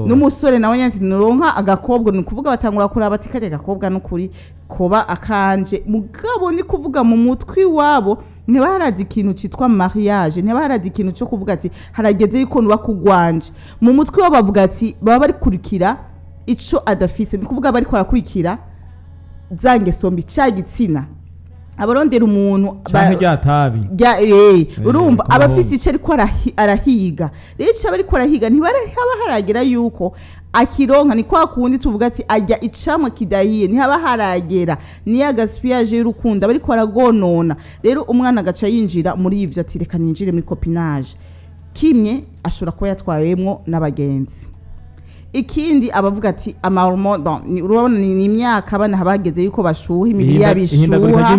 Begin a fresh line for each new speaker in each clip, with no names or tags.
n'umusore nawe nyati nuronka agakobwa ni kuvuga batangura kuraba ati kajya gakobwa n'ukuri koba akanje mugabo ni kuvuga mu mutwi wabo ntibaharazi ikintu citwa mariage ntibaharazi ikintu cyo kuvuga ati harageze yuko nuba kugwanje mu mutwi wabo bavuga ati baba bari kurikira ico adafise ni kuvuga bari kwarakurikira zange sombi cagitsina abarondera umuntu urumva abafise ico ariko arahiga rero ico ariko arahiga ntibahaba haragera yuko akironka ni kwa kundi tuvuga ati ajya icamwa kidahiye ntihaba haragera ni agaspiage y'urukundo bari ko aragonona rero umwana agaca yinjira muri ivyo ati reka ninjire muri copinage kimwe ashobora kuba yatwayemwo n'abagenzi ikindi abavuga ati amahormone urabona ni imyaka abana habageze yuko bashuha imibiri yabishuha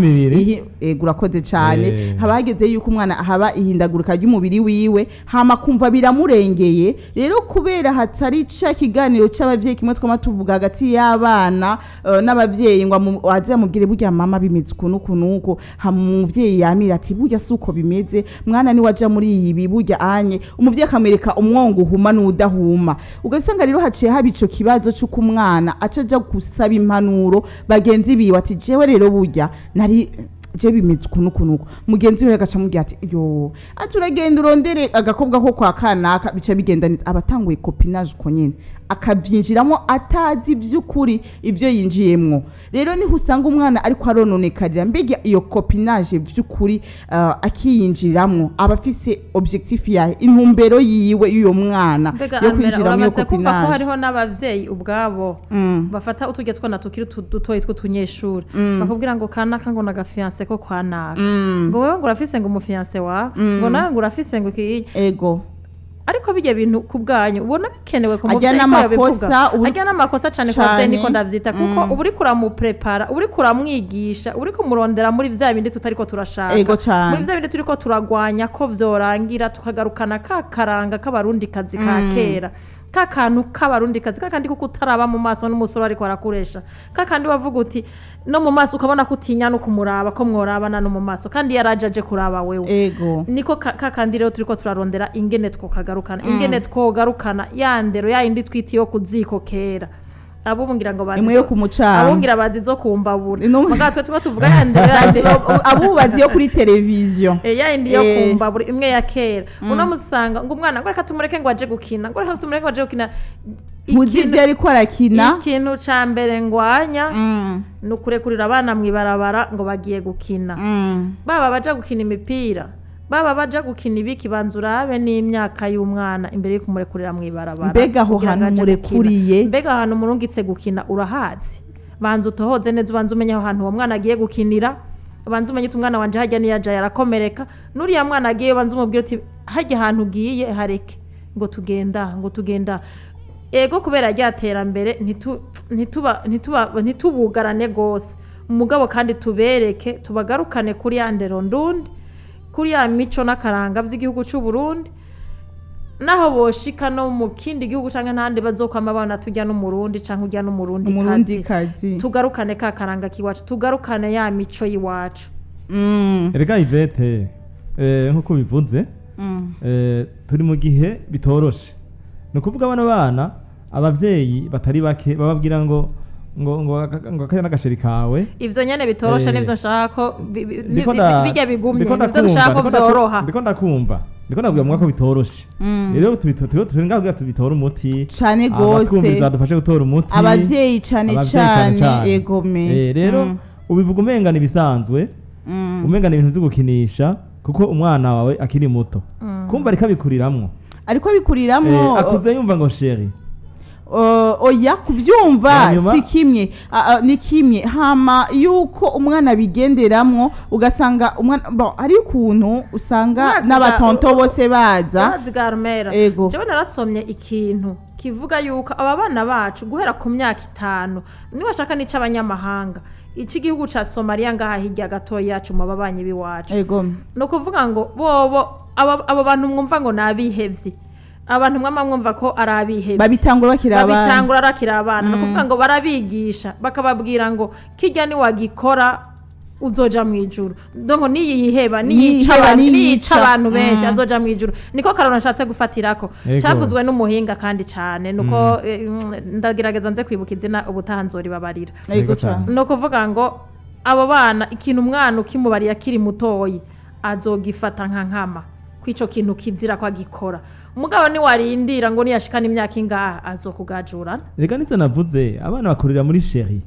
urakoze cyane habageze yuko umwana haba ihindagurika ry'umubiri wiwe hama kumva biramurengeye rero kubera hatari ca kiganiro c'abavyeyi kimwe twama tuvuga hagati y'abana n'abavyeyi ngo waze amubwire burya mama bimeze kunuko hamuvyeyi yamira ati burya suko bimeze mwana ni waja muri ibi burya anye umuvyeyi akamereka umwongo uhuma n'udahuma ugasanga rero haciye haba ico kibazo cy'uko umwana acaja gusaba impanuro bagenzi biwe ati jewe rero burya nari je bimeze kunuko mugenzi we agaca mubwira ati yo aturagenda urondere agakobwa ko kwa kanaka bica bigenda abatanguye copinage uko nyene akavyinjiramo atazi vy'ukuri ivyo yinjiyemwo rero niho usanga umwana ariko arononekarira mbega iyo copinage vy'ukuri akiyinjiramwo abafise objectif yahe intumbero yiwe y'uyo mwana yo kwinjira mu copinage
ko hariho n'abavyeyi ubwabo bafata utujye twana tukiri dutoyi tw'utunyeshuri bakubwira ngo kanaka ngo nagafiance ko kwanaka ngo wewe ngo urafise ngo umufiance wa ngo nawe ngo urafise ngo
ego
ariko bijye bintu kubwanyu ubona bikenewe ko muvyeyi yabivuga ajya n'amakosa cyane ko bye niko ndavyita kuko uburi kuramuprepara uburi kuramwigisha uburi kumurondera muri vya bindi tutariko turashaka muri vya bindi turiko turagwanya ko vyorangira tukagarukana kakaranga k'abarundi kazi ka kera kakantu k'abarundi kazi kakandi kuko utaraba mu maso n'umusoro ariko arakuresha kakandi wavuga uti no mu maso ukabona kutinya no kumuraba ko mworabana no mu maso kandi yarajaje kuraba wewe
ego
niko kakandi rero turiko turarondera ingene twokagarukana ingene twogarukana yandero yindi twitiyo kuziko kera abubungira ngo bazi
imwe yo kumucanga
abungira bazi zo kumbabura mugatwe tuba tuvuga yandero
abubazi yo kuri televiziyo
yindi yo kumbabura imwe ya kera uno musanga ngo umwana ngo reka tumureke ngo aje gukina ngo reka tumureke ngo aje gukina
muzivye ariko arakina
ikintu ca mbere ngwanya nukurekurira abana mwibarabara ngo bagiye gukina baba baja gukina imipira baba baja gukina ibiki banzurabe n'imyaka y'umwana imbere yo kumurekurira mwibarabara
mbega ho hantu murekuriye
mbega hantu murungitse gukina urahazi banza utohoze neza banza umenya aho hantu uwo mwana agiye gukinira banza umenye umwana wanje hajya niyaja yarakomereka nuriya mwana agiye banza umubwire uti hajya hantu ugiye hareke ngo tugenda ego kubera ryaterambere ntitubugarane gose umugabo kandi tubereke tubagarukane kuri yandero ndundi kuri ya mico n'akaranga vy'igihugu cy'u Burundi naho boshika no mu kindi gihugu canke ntande bazokwama abana tujya no murundi canke ujya no murundi kazi tugarukane ka karanga kiwacu tugarukane ya mico yiwacu
erega Ivete nkuko bivuze turi mu gihe bitoroshe no kuvuga bana abavyeyi batari bake bababwira ngo akaya n'agasheri kawe
ivyo nyene bitoroshe nivyo nshaka ko bijya bigumye nivyo nshaka ko vyoroha
ndiko ndabwira mwako bitoroshe rero turenga tubitora umuti
cane gose
zadufashe gutora umuti
abavyeyi cane egome
rero ubivuga umenga nibisanzwe umenga ni ibintu vyo gukinisha kuko umwana wawe akiri muto kumva ariko abikuriramwo akuze yumva ngo sheri
oya kuvyumva si kimwe ni kimwe hama yuko umwana bigenderamwo ugasanga umwana ari ukuntu usanga n'abatonto bose baza
ego je narasomye ikintu kivuga yuko aba bana bacu guhera ku myaka 5 ni bashaka nica abanyamahanga iki gihugu ca Somalia ngaha hirya gatoya yacu mu babanyi biwacu
ego
no kuvuga ngo bobo abo bantu mwumva ngo nabihevye abantu mwumva ko arabihebye
babitangura
bakira abana no kuvuga ngo barabigisha bakababwira ngo kijya ni wagikora uzoja mwijuru donc niyiheba niyica abantu benshi azoja mwijuru niko karona nshatse gufatirako cyavuzwe n'umuhinga kandi cyane nuko ndagerageza nze kwibuka izina ubutahanzori babarira no kuvuga ngo abo bana ikintu umwana ukimubariye akiri mutoyi azogifata nka nkama kwico kintu kizira kwa gikora umugabo ni warindira ngo niyashikana imyaka ingaha azokugajurana
rega nivyo navuze abana bakurira muri chérie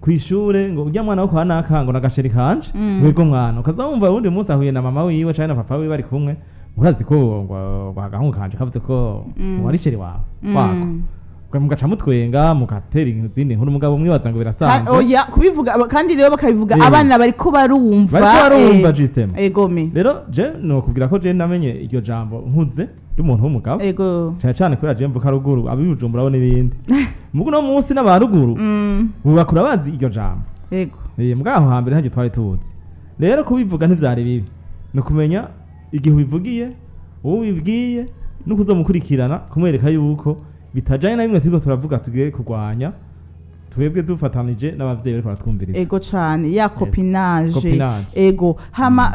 kwishure ngo ujya mwana wo kwa nakango nagasheri kanje wego mwana ukazawumva undi munsi ahuye na mama wiwe cyane na papa wiwe bari kumwe urazi ko ngo agahungu kanje kavuze ko wari chérie wawe wako mugaca mutwenga mugatera izindi nkuru umugabo mwibaza ngo birasanzwe
oya kubivuga kandi rero bakabivuga abana bariko barumva
system
egome
rero je no kubwira ko je namenye iryo jambo nkuze y'umuntu w'umugabo cyane ko yaje mvuka ruguru abibujumbura bo n'ibindi mugu no munsi n'abaruguru bubakura bazi iryo jambo
yego
mugaho hambere ntaje twari tuzi rero kubivuga ntivyari bibi no kumenya igihe ubivugiye uwo bibwiye no kuzomukurikirana kumwereka yuko bitajanye na bimwe turiko turavuga tugiye kurwanya twebwe dufatanije n'abavyeyi bariko baratwumviriza
ego cane ya copinage ego hama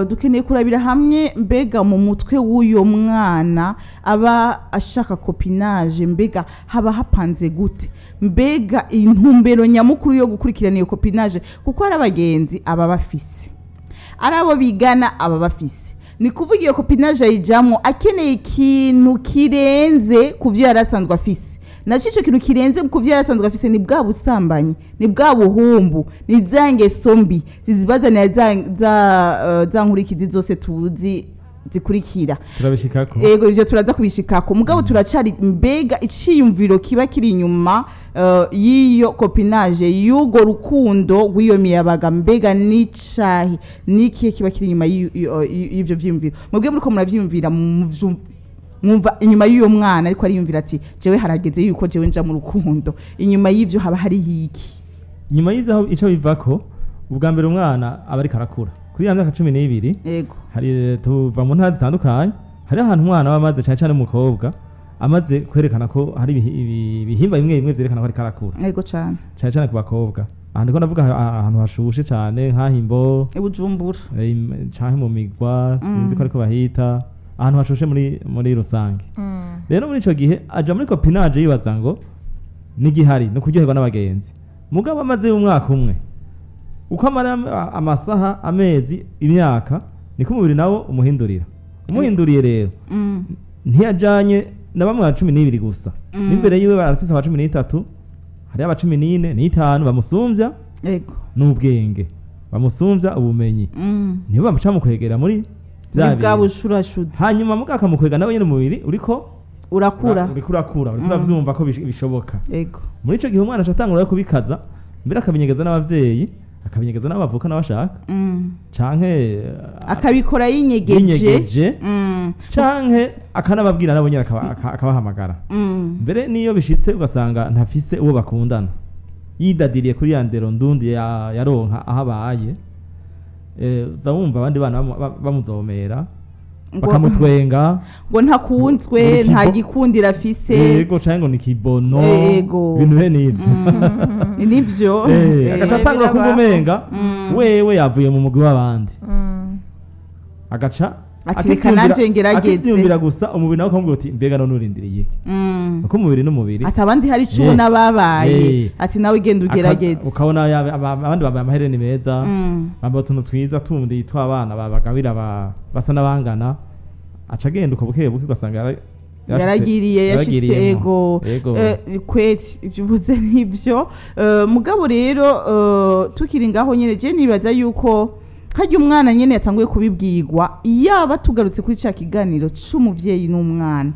dukeneye kurabira hamwe mbega mu mutwe w'uyo mwana aba ashaka copinage mbega haba hapanze gute mbega intumbero nyamukuru yo gukurikirana iyo copinage kuko ari abagenzi aba bafise ari abo bigana aba bafise ni kuvuga iyo copinage ayijamwo akeneye ikintu kirenze kuvyo yarasanzwe afise naco ico kintu kirenze kuvyo yarasanzwe afise ni bwa busambanyi ni bwa buhumbu ni zangeso mbi zizibazanira za nkurikizi zose tuzi zikurikira
turabishikako
ego ivyo turaza kubishikako mugabo turacari mbega iciyumviro kiba kiri inyuma yiyo copinage yugo rukundo rw'iyo miyabaga mbega nicahi niki kiba kiri inyuma y'ivyo vyiyumviro mubwe muriko muravyiyumvira mwumva inyuma y'uyo mwana ariko ariyumvira ati jewe harageze yuko jewe nja mu rukundo inyuma y'ivyo haba hari yiki
nyuma y'ivyo ico bivako ubwa mbere umwana aba ariko arakura kuri ya myaka 12
yego
hari tuva mu ntara zitandukanye hari ahantu umwana wamaze cyane umukobwa amaze kwerekana ko hari ibihimba bimwe vyerekana ko ari karakura
yego
cyane ku bakobwa ahantu ko navuga ahantu hashushe cyane nk'ahimbo
Bujumbura
cyane mu migwa sinzi ko ariko bahita ahantu hashushe muri rusange rero muri ico gihe aja muri copinage yibaza ngo nigihari no kuryoherwa n'abagenzi mugabo amaze umwaka umwe uko amara amasaha amezi imyaka niko umubiri nawo umuhinduriye rero ntiyajanye na bamwe ba 12 gusa n'imbere yiwe barafise aba 13 hari aba 14 n'itanu bamusumvya
yego
n'ubwenge bamusumvya ubumenyi niyo bamuca mu kwegera muri
bwabushurashuzi
hanyuma mugaka mukwega nawe nyene umubiri uriko
urakura
uravyumva ko bishoboka
yego
muri ico gihe umwana acatangura kubikaza mbere akabinyegeza n'abavyeyi akabinyegeza n'abavuka n'abashaka canke
akabikora yinyegeje
canke akanababwira nabo nyene akabahamagara mbere niyo bishitse ugasanga ntafise uwo bakundana yidadiriye kuri ya ndero ndundi yaronka aho abaye zawumva abandi bana bamuzomera bakamutwenga
ngo ntakunzwe nta gikundira afise
yego canke ngo nikibono ibintu bene ivyo
nivyo
agatangura kumumenga wewe yavuye mu mugwi w'abandi agaca
atireka nanje ngerageze
akivyumvira gusa umubiri nawe ukamubwira uti mbega none urindiriye kuko umubiri n'umubiri
ati abandi hari ico nababaye ati nawe genda ugerageze
ukabona abandi bambaye amahereni meza bambaye utuntu twiza tundi tw'abana babagabira basa n'abangana aca agenda uko buke ugasanga
yaragiriye yashitse ego kweti ivyo uvuze nivyo mugabo rero tukiri ngaho nyene je nibaza yuko harya umwana nyene yatanguye kubibwirwa yaba tugarutse kuri ca kiganiro c'umuvyeyi n'umwana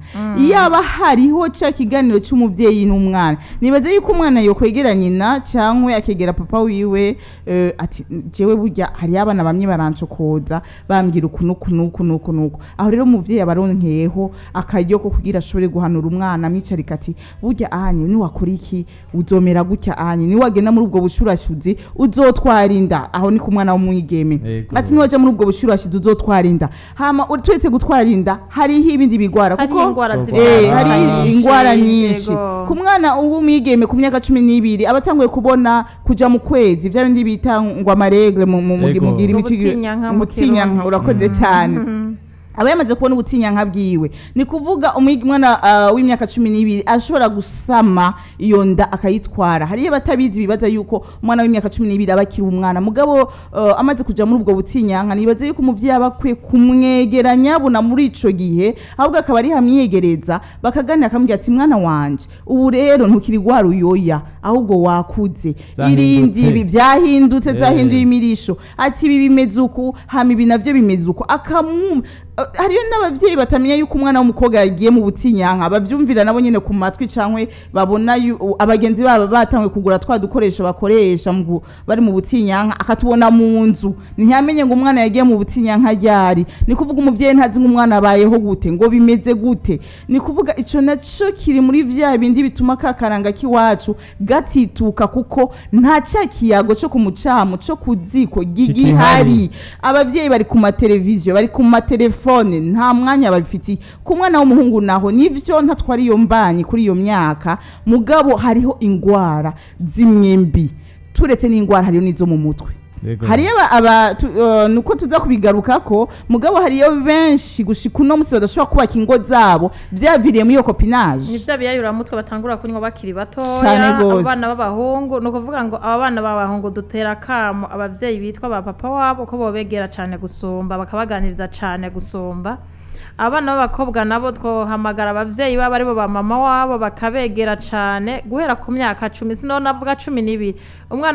yaba hariho ca kiganiro c'umuvyeyi n'umwana nibaze yuko umwana yokwegera nyina cyangwa akegera papa wiwe ati jewe burya hari abana bamwe barancokoza bambwira ukunuku aho rero umuvyeyi abaronkeyeho akaryo ko kugira ashobore guhanura umwana mwicarika ati burya ahanye ni wakora iki uzomera gutya ahanye ni wagenda muri ubwo bushurashuzi uzotwarinda aho ni ku mwana w'umwigeme ati niwaja muri ubwo bushurashize uzotwara inda hama turetse gutwara inda hariho ibindi bigwara kuko hari ingwara nyinshi ku mwana ubu mwigeme ku myaka 12 abatanguye kubona kuja mu kwezi bya bindi bita ngo amaregle mu mugira imitinyanka urakoze cyane aba yamaze kubona ubutinyanka bwiwe ni kuvuga umwana w'imyaka 12 ashobora gusama iyo nda akayitwara hariye batabizi bibaza yuko umwana w'imyaka 12 abakiri umwana mugabo amaze kuja muri ubwo butinyanka nibaza yuko umuvyeyi abakwiye kumwegeranya buna muri ico gihe ahubwo akaba ari hamwiyegereza bakaganira akamubwira ati mwana wanje ubu rero ntukiri gwara uyoya ahubwo wakuze irindi ibi byahindutse zahinduye imirisho ati ibi bimeze uku hama ibi navyo bimeze uko hariyo n'abavyeyi batamenya yuko umwana w'umukobwa yagiye mu butinyanka bavyumvira nabo nyene ku matwi cankwe babona abagenzi babo batangwe kugura twadukoresha bakoresha bari mu butinyanka akatubona mu nzu ntiyamenye ngo umwana yagiye mu butinyanka ryari ni kuvuga umuvyeyi ntazi ngo umwana abayeho gute ngo bimeze gute ni kuvuga ico naco kiri muri vya bindi bituma kakaranga kiwacu gatituka kuko nta cyakiyago cyo kumucamo cyo kuziko gigihari abavyeyi bari ku mateleviziyo bari ku matelefone nta mwanya babifitiye ku mwana w'umuhungu naho nivyo ntatwari iyo mbanyi kuri iyo myaka mugabo hariho ingwara zimwembi turetse n'ingwara hariyo nizo mu mutwe hariyo nuko tuza kubigarukako mugabo hariyo benshi gushika uno musi badashobora kubaka ingo zabo vyaviriye muri iyo copinage
nivyo biyayura mutwe batangura kunywa bakiri batoya abana b'abahungu no kuvuga ngo abana b'abahungu dutera kamo abavyeyi bitwa ba papa wabo ko bobegera cane gusumba bakabaganiriza cane gusumba abana b'abakobwa nabo twohamagara abavyeyi baba ari bo ba mama wabo bakabegera cane guhera ku myaka 10 sino navuga 12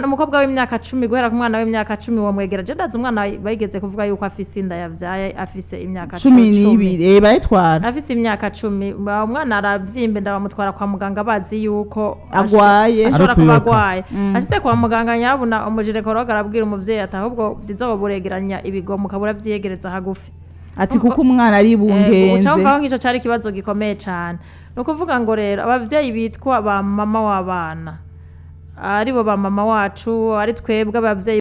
umukobwa w'imyaka 10 guhera ku mwana w'imyaka 10 wo mwegera je ndaza umwana bayigeze kuvuga yuko afise inda yavyaye afise imyaka
12 bayitwara
afise imyaka 10 umwana aravyimbe ndabamutwara kwa muganga bazi yuko
agwaye
ashobora kuba agwaye ashitse kwa muganga nyabuna umujirekoroga arabwira umuvyeyi atahubwo vyiza boburegeranya ibigomo kabura vyiyegereza hagufi
ati kuko umwana ari bungenze
ucamvaho nk'ico cari kibazo gikomeye cane no kuvuga ngo rero abavyeyi bitwa ba mama w'abana ari bo ba mama wacu ari twebwe abavyeyi